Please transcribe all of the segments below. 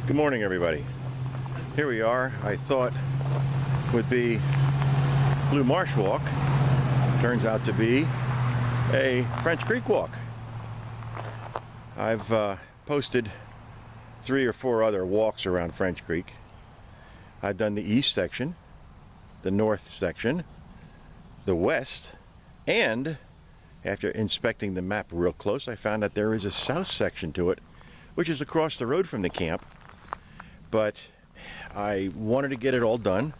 Good morning, everybody. Here we are. I thought would be Blue Marsh Walk. Turns out to be a French Creek walk. I've posted 3 or 4 other walks around French Creek. I've done the east section, the north section, the west, and after inspecting the map real close, I found that there is a south section to it, which is across the road from the camp. But I wanted to get it all done,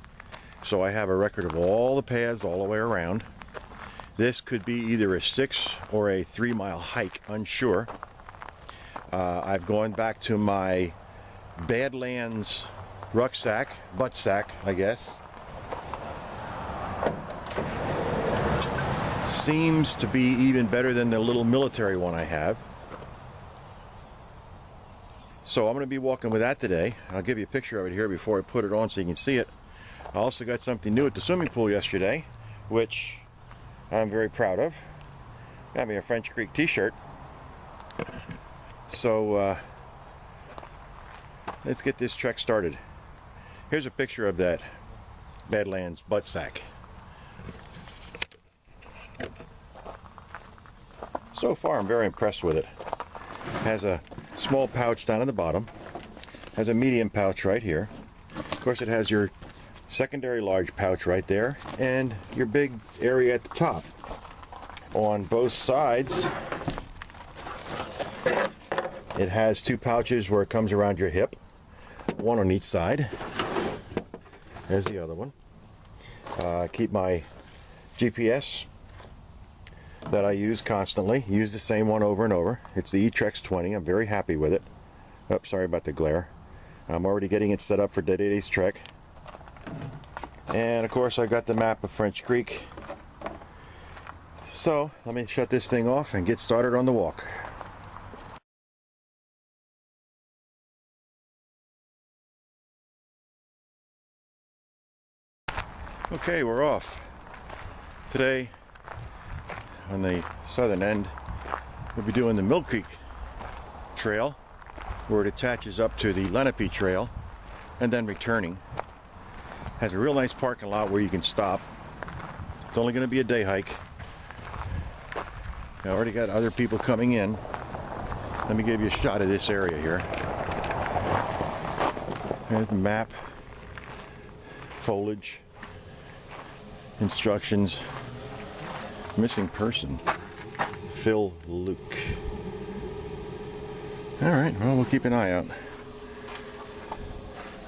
so I have a record of all the paths all the way around. This could be either a 6 or a 3-mile hike, unsure. I've gone back to my Badlands rucksack, butt sack, I guess. Seems to be even better than the little military one I have. So I'm going to be walking with that today. I'll give you a picture of it here before I put it on so you can see it. I also got something new at the swimming pool yesterday, which I'm very proud of. Got me a French Creek t-shirt. So let's get this trek started. Here's a picture of that Badlands butt sack. So far I'm very impressed with it. Has a small pouch down at the bottom, has a medium pouch right here. Of course it has your secondary large pouch right there and your big area at the top. On both sides it has 2 pouches where it comes around your hip, one on each side. There's the other one. Keep my GPS that I use constantly. Use the same one over and over. It's the eTrex 20. I'm very happy with it. Oh, sorry about the glare. I'm already getting it set up for today's trek. And of course I got the map of French Creek. So let me shut this thing off and get started on the walk. Okay, we're off. Today on the southern end we'll be doing the Mill Creek Trail, where it attaches up to the Lenape Trail and then returning. Has a real nice parking lot where you can stop. It's only going to be a day hike. I already got other people coming in. Let me give you a shot of this area here. There's the map, foliage, instructions. Missing person, Phil Luke. Alright, well, we'll keep an eye out.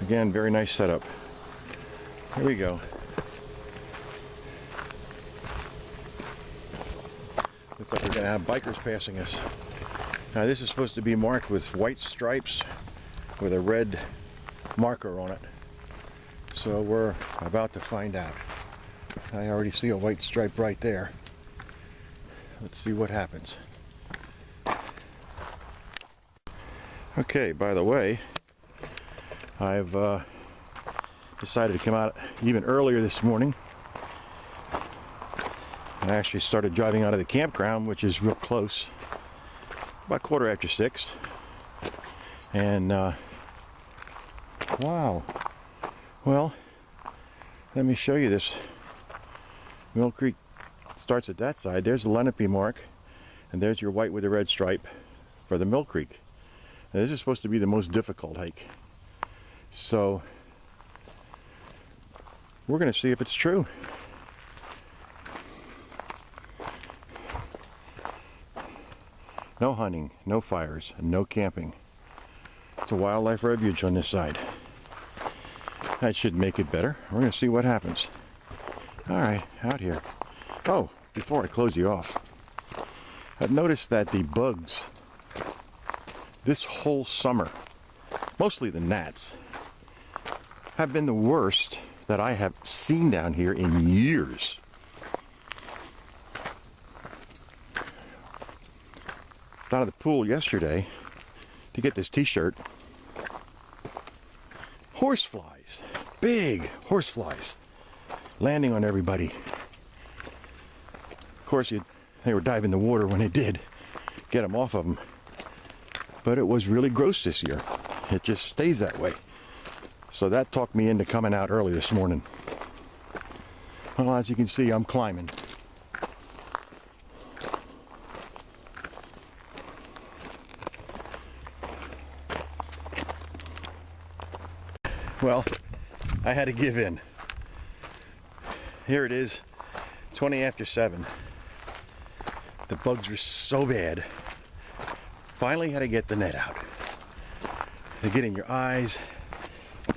Again, very nice setup. Here we go. Looks like we're going to have bikers passing us. Now this is supposed to be marked with white stripes with a red marker on it. So we're about to find out. I already see a white stripe right there. Let's see what happens. Okay, by the way, I've decided to come out even earlier this morning. I actually started driving out of the campground, which is real close, about 6:15. And wow, well, let me show you this. Mill Creek starts at that side. There's the Lenape mark, and there's your white with the red stripe for the Mill Creek. Now, this is supposed to be the most difficult hike, so we're going to see if it's true. No hunting, no fires, no camping. It's a wildlife refuge on this side. That should make it better. We're going to see what happens. Alright, out here. Oh, before I close you off, I've noticed that the bugs this whole summer, mostly the gnats, have been the worst that I have seen down here in years. Down at the pool yesterday to get this t-shirt. Horseflies, big horseflies, landing on everybody. Of course, they were diving in the water when they did. Get them off of them. But it was really gross this year. it just stays that way. So that talked me into coming out early this morning. Well, as you can see, I'm climbing. Well, I had to give in. Here it is, 20 after 7. The bugs were so bad. Finally had to get the net out. They get in your eyes,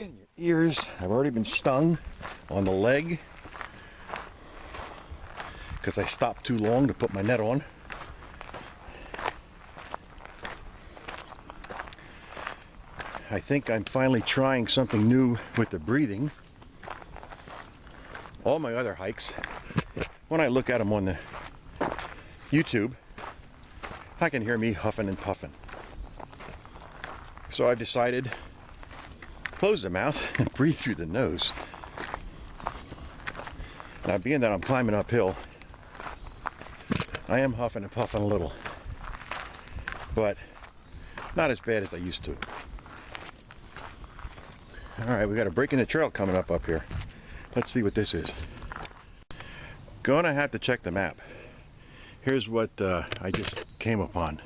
in your ears. I've already been stung on the leg because I stopped too long to put my net on. I think I'm finally trying something new with the breathing. All my other hikes, when I look at them on the YouTube, I can hear me huffing and puffing. So I've decided, close the mouth and breathe through the nose. Now, being that I'm climbing uphill, I am huffing and puffing a little, but not as bad as I used to. All right, we got a break in the trail coming up here. Let's see what this is. Gonna have to check the map. Here's what I just came upon.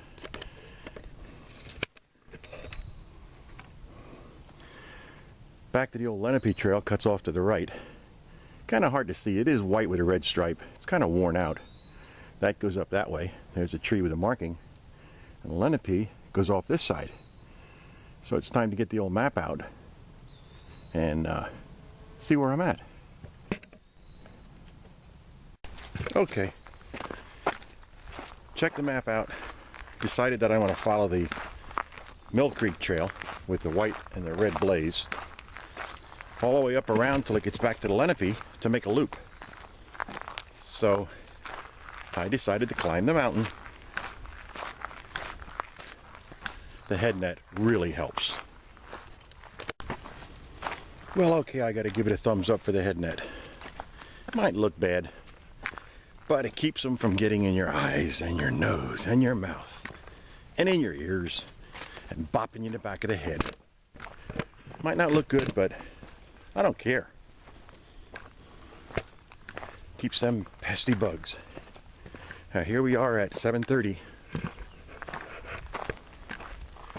Back to the old Lenape Trail, cuts off to the right. Kind of hard to see. It is white with a red stripe. It's kind of worn out. That goes up that way. There's a tree with a marking. And Lenape goes off this side. So it's time to get the old map out and see where I'm at. Okay. Check the map out. Decided that I want to follow the Mill Creek Trail with the white and the red blaze all the way up around till it gets back to the Lenape to make a loop. So I decided to climb the mountain. The head net really helps. Well, okay, I got to give it a thumbs up for the head net. Might look bad, but it keeps them from getting in your eyes and your nose and your mouth and in your ears and bopping you in the back of the head. Might not look good, but I don't care. Keeps them pesky bugs. Now here we are at 7:30.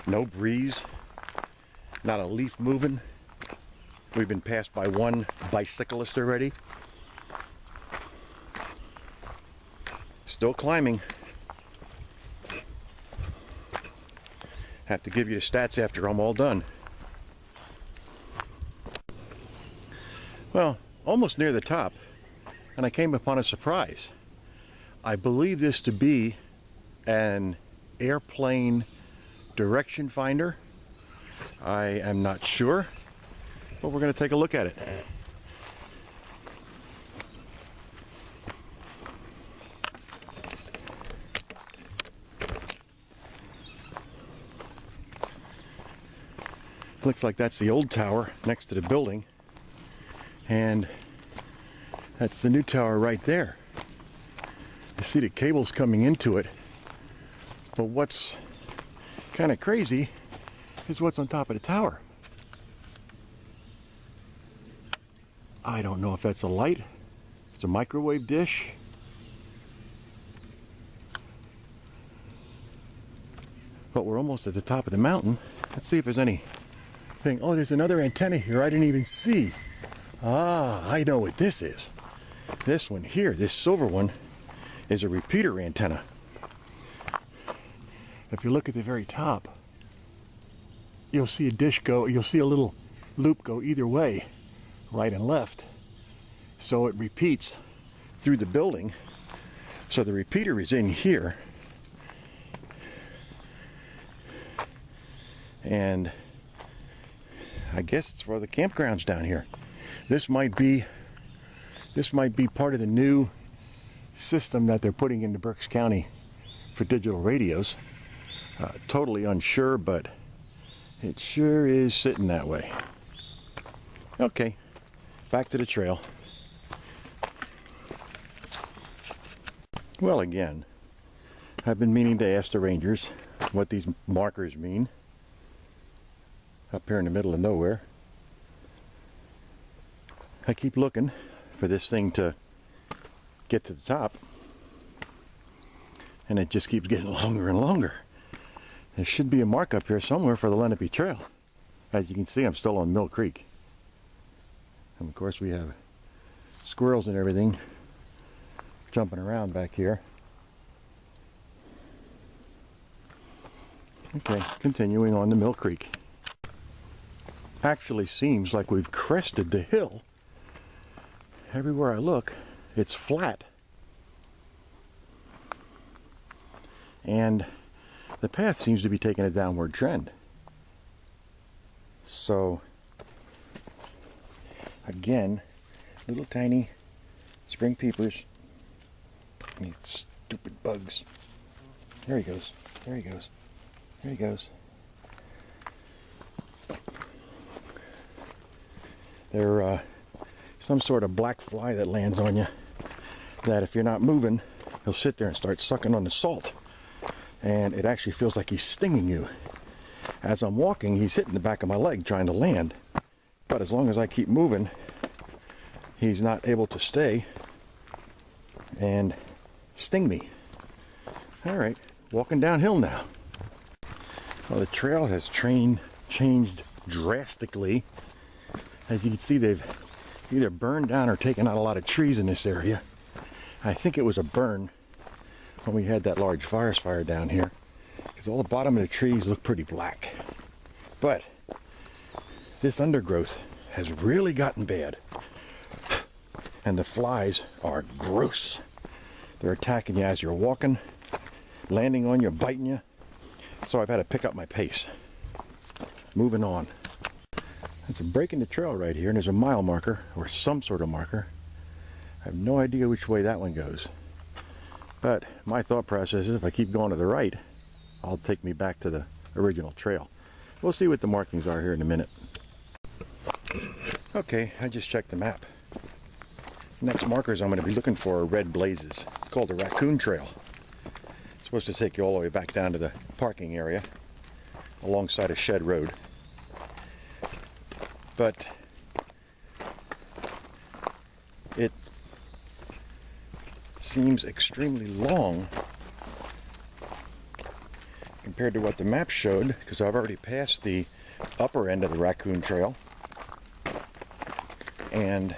No breeze, not a leaf moving. We've been passed by one bicyclist already. Still climbing. Have to give you the stats after I'm all done. Well, almost near the top, and I came upon a surprise. I believe this to be an airplane direction finder. I am not sure, but we're going to take a look at it. Looks like that's the old tower next to the building, and that's the new tower right there. You see the cables coming into it, but what's kind of crazy is what's on top of the tower. I don't know if that's a light, it's a microwave dish. But we're almost at the top of the mountain. Let's see if there's anything. Oh, there's another antenna here I didn't even see. Ah, I know what this is. This one here, this silver one, is a repeater antenna. If you look at the very top, you'll see a dish go, you'll see a little loop go either way, right and left. So it repeats through the building. So the repeater is in here. And I guess it's for the campgrounds down here. This might be part of the new system that they're putting into Berks County for digital radios. Totally unsure, but it sure is sitting that way. Okay, back to the trail. Well, again, I've been meaning to ask the rangers what these markers mean. up here in the middle of nowhere. I keep looking for this thing to get to the top, and it just keeps getting longer and longer. There should be a mark up here somewhere for the Lenape Trail. As you can see, I'm still on Mill Creek. And of course we have squirrels and everything jumping around back here. Okay, continuing on to Mill Creek. Actually seems like we've crested the hill. Everywhere I look, it's flat. And the path seems to be taking a downward trend. So, again, little tiny spring peepers. These stupid bugs. There he goes. There he goes. There he goes. They're some sort of black fly that lands on you, that if you're not moving, he'll sit there and start sucking on the salt. And it actually feels like he's stinging you. As I'm walking, he's hitting the back of my leg trying to land. But as long as I keep moving, he's not able to stay and sting me. Alright, walking downhill now. Well, the trail has changed drastically. As you can see, they've either burned down or taken out a lot of trees in this area. I think it was a burn when we had that large forest fire down here, because all the bottom of the trees look pretty black. But this undergrowth has really gotten bad, and the flies are gross. They're attacking you as you're walking, landing on you, biting you. So I've had to pick up my pace. Moving on. There's a break in the trail right here, and there's a mile marker, or some sort of marker. I have no idea which way that one goes. But my thought process is if I keep going to the right, I'll take me back to the original trail. We'll see what the markings are here in a minute. Okay, I just checked the map. Next markers I'm going to be looking for are red blazes. It's called the Raccoon Trail. It's supposed to take you all the way back down to the parking area alongside of Shed Road. But it seems extremely long compared to what the map showed, because I've already passed the upper end of the Raccoon Trail, and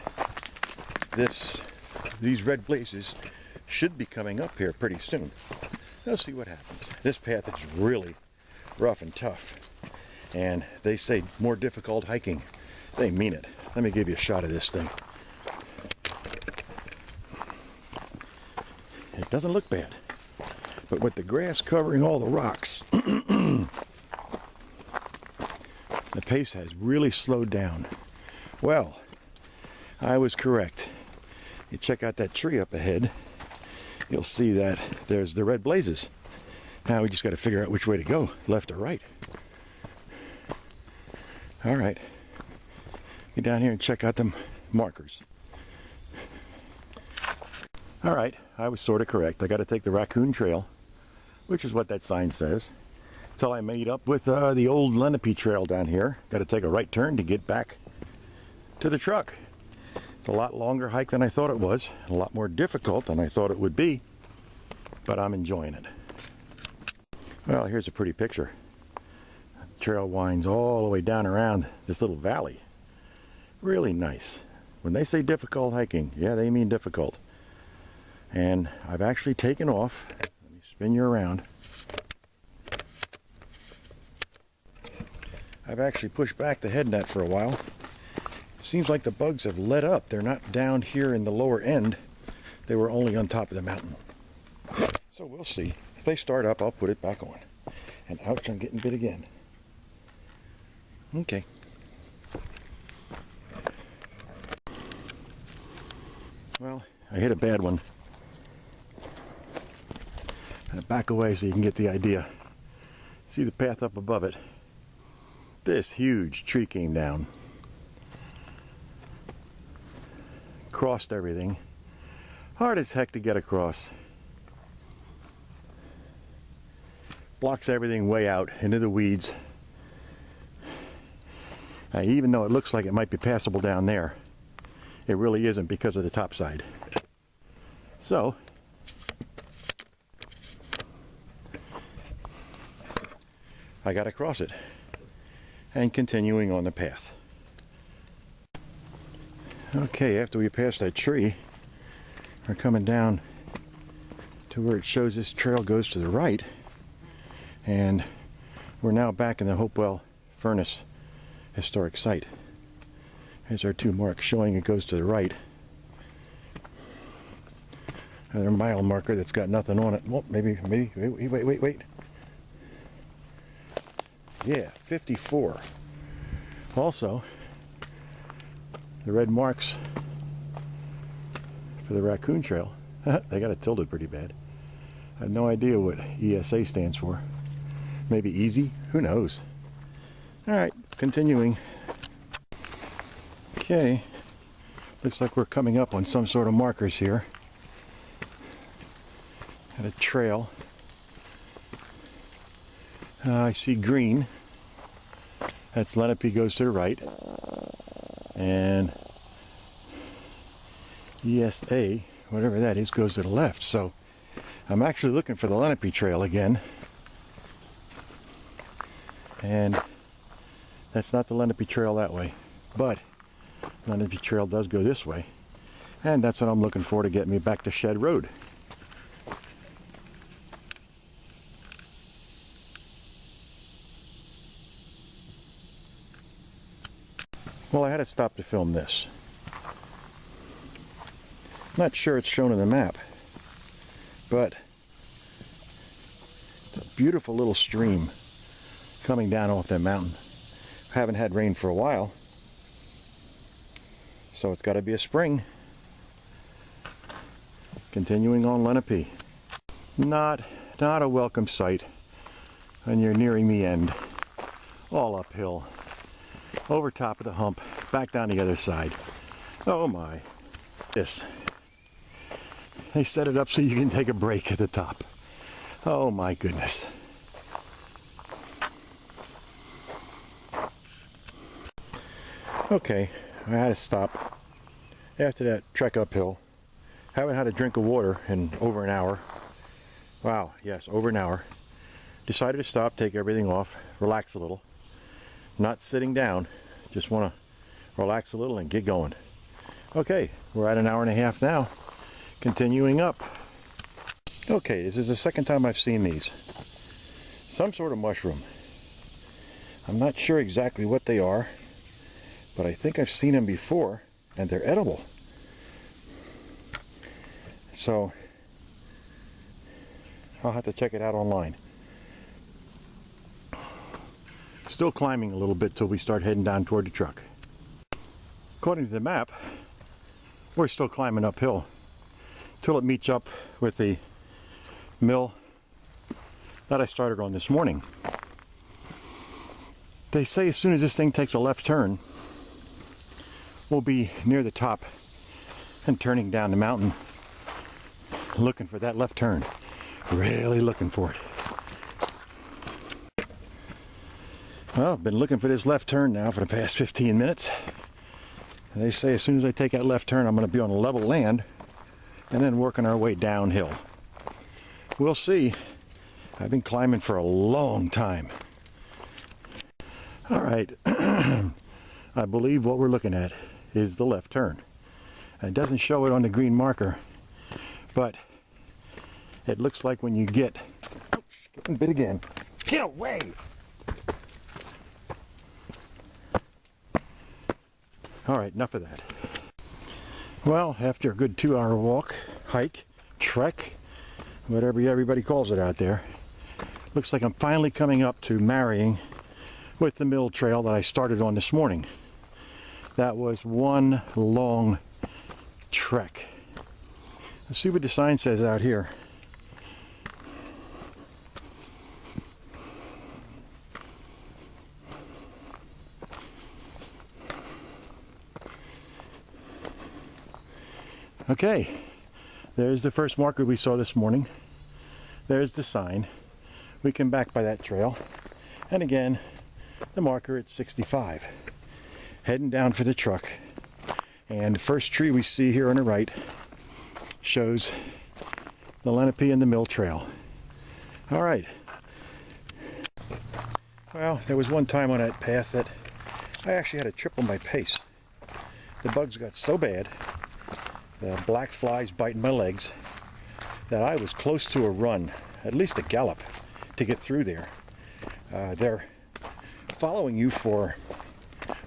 these red blazes should be coming up here pretty soon. Let's see what happens. This path is really rough and tough, and they say more difficult hiking. They mean it. Let me give you a shot of this thing. It doesn't look bad, but with the grass covering all the rocks, the pace has really slowed down. Well, I was correct. You check out that tree up ahead, you'll see that there's the red blazes. Now we just got to figure out which way to go, left or right. All right, get down here and check out the markers. All right, I was sort of correct. I got to take the Raccoon Trail, which is what that sign says, till I made up with the old Lenape Trail down here. Got to take a right turn to get back to the truck. It's a lot longer hike than I thought it was, a lot more difficult than I thought it would be, but I'm enjoying it. Well, here's a pretty picture. The trail winds all the way down around this little valley. Really nice. When they say difficult hiking, yeah, they mean difficult. And I've actually taken off. Let me spin you around. I've actually pushed back the head net for a while. It seems like the bugs have let up. They're not down here in the lower end. They were only on top of the mountain. So we'll see. If they start up, I'll put it back on. And ouch, I'm getting bit again. Okay. Well, I hit a bad one. Back away so you can get the idea. See the path up above it? This huge tree came down, crossed everything. Hard as heck to get across. Blocks everything way out into the weeds. Even though it looks like it might be passable down there, it really isn't because of the top side. So I got to cross it and continuing on the path. Okay, after we pass that tree, we're coming down to where it shows this trail goes to the right, and we're now back in the Hopewell Furnace Historic Site. Here's our two marks showing it goes to the right. Another mile marker that's got nothing on it. Well, maybe, wait. Yeah, 54. Also, the red marks for the Raccoon Trail, they got it tilted pretty bad. I have no idea what ESA stands for. Maybe easy? Who knows? Alright, continuing. Okay, looks like we're coming up on some sort of markers here. At a trail. I see green. That's Lenape goes to the right. And ESA, whatever that is, goes to the left. So I'm actually looking for the Lenape Trail again. And that's not the Lenape Trail that way. But Lenape Trail does go this way. And that's what I'm looking for to get me back to Shed Road. Well, I had to stop to film this. Not sure it's shown in the map, but it's a beautiful little stream coming down off that mountain. Haven't had rain for a while, so it's got to be a spring. Continuing on Lenape. Not a welcome sight when you're nearing the end. All uphill. Over top of the hump, back down the other side. Oh my. This. They set it up so you can take a break at the top. Oh my goodness. Okay, I had to stop after that trek uphill. Haven't had a drink of water in over an hour. Wow, yes, over an hour. Decided to stop, take everything off, relax a little. Not sitting down, just want to relax a little and get going. Okay, we're at an hour and a half now, continuing up. Okay, this is the second time I've seen these. Some sort of mushroom. I'm not sure exactly what they are, but I think I've seen them before, and they're edible. So, I'll have to check it out online. Still climbing a little bit till we start heading down toward the truck. According to the map, we're still climbing uphill till it meets up with the mill that I started on this morning. They say as soon as this thing takes a left turn, we'll be near the top and turning down the mountain, looking for that left turn. Really looking for it. Well, I've been looking for this left turn now for the past 15 minutes. And they say as soon as I take that left turn, I'm going to be on level land and then working our way downhill. We'll see. I've been climbing for a long time. All right. I believe what we're looking at is the left turn. It doesn't show it on the green marker, but it looks like when you get... Oh, getting bit again. Get away! All right, enough of that. Well, after a good 2-hour walk, hike, trek, whatever everybody calls it out there, looks like I'm finally coming up to marrying with the mill trail that I started on this morning. That was one long trek. Let's see what the sign says out here. Okay, there's the first marker we saw this morning. There's the sign. We came back by that trail. And again, the marker at 65. heading down for the truck. And the first tree we see here on the right shows the Lenape and the Mill Trail. All right. Well, there was one time on that path that I actually had to triple my pace. The bugs got so bad, the black flies biting my legs, that I was close to a run, at least a gallop, to get through there. They're following you for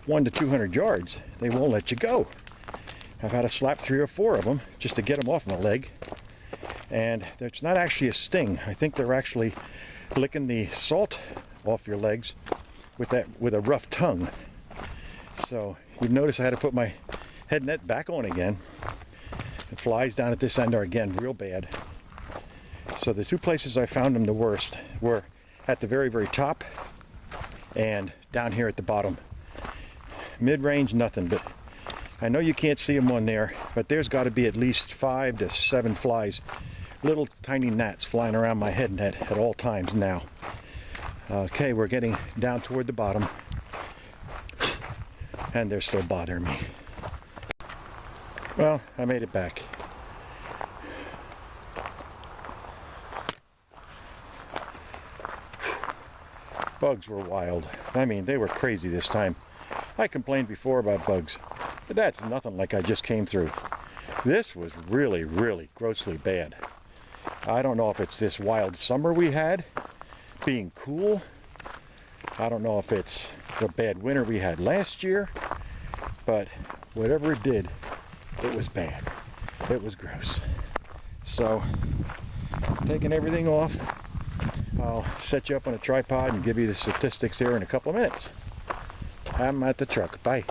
100 to 200 yards. They won't let you go. I've had to slap 3 or 4 of them just to get them off my leg. And it's not actually a sting. I think they're actually licking the salt off your legs with a rough tongue. So you've noticed I had to put my head net back on again. The flies down at this end are again real bad. So the 2 places I found them the worst were at the very, very top and down here at the bottom. Mid-range, nothing, but I know you can't see them on there, but there's got to be at least 5 to 7 flies, little tiny gnats flying around my head net at all times now. Okay, we're getting down toward the bottom, and they're still bothering me. Well, I made it back. Bugs were wild. I mean, they were crazy this time. I complained before about bugs, but that's nothing like I just came through. This was really, really grossly bad. I don't know if it's this wild summer we had, being cool. I don't know if it's the bad winter we had last year, but whatever it did, it was bad. It was gross. So, taking everything off, I'll set you up on a tripod and give you the statistics here in a couple of minutes. I'm at the truck. Bye.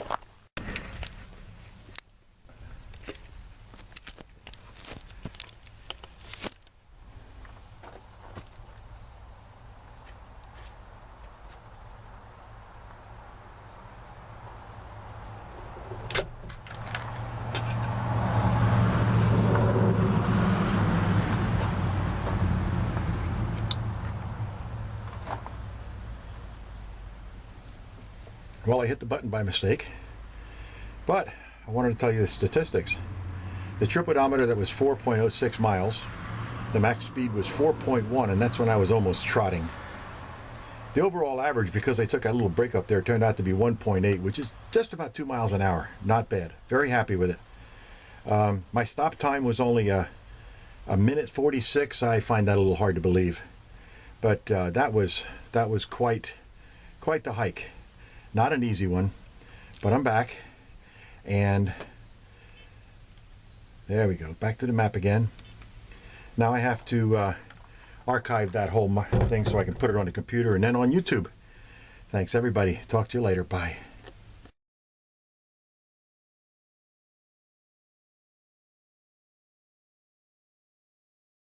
Well, I hit the button by mistake, but I wanted to tell you the statistics. The trip odometer, that was 4.06 miles. The max speed was 4.1, and that's when I was almost trotting. The overall average, because I took a little break up there, turned out to be 1.8, which is just about 2 miles an hour. Not bad. Very happy with it. My stop time was only a minute 46. I find that a little hard to believe, but that was quite the hike. Not an easy one, but I'm back, and there we go, back to the map again. Now I have to archive that whole thing so I can put it on the computer and then on YouTube. Thanks everybody. Talk to you later. Bye.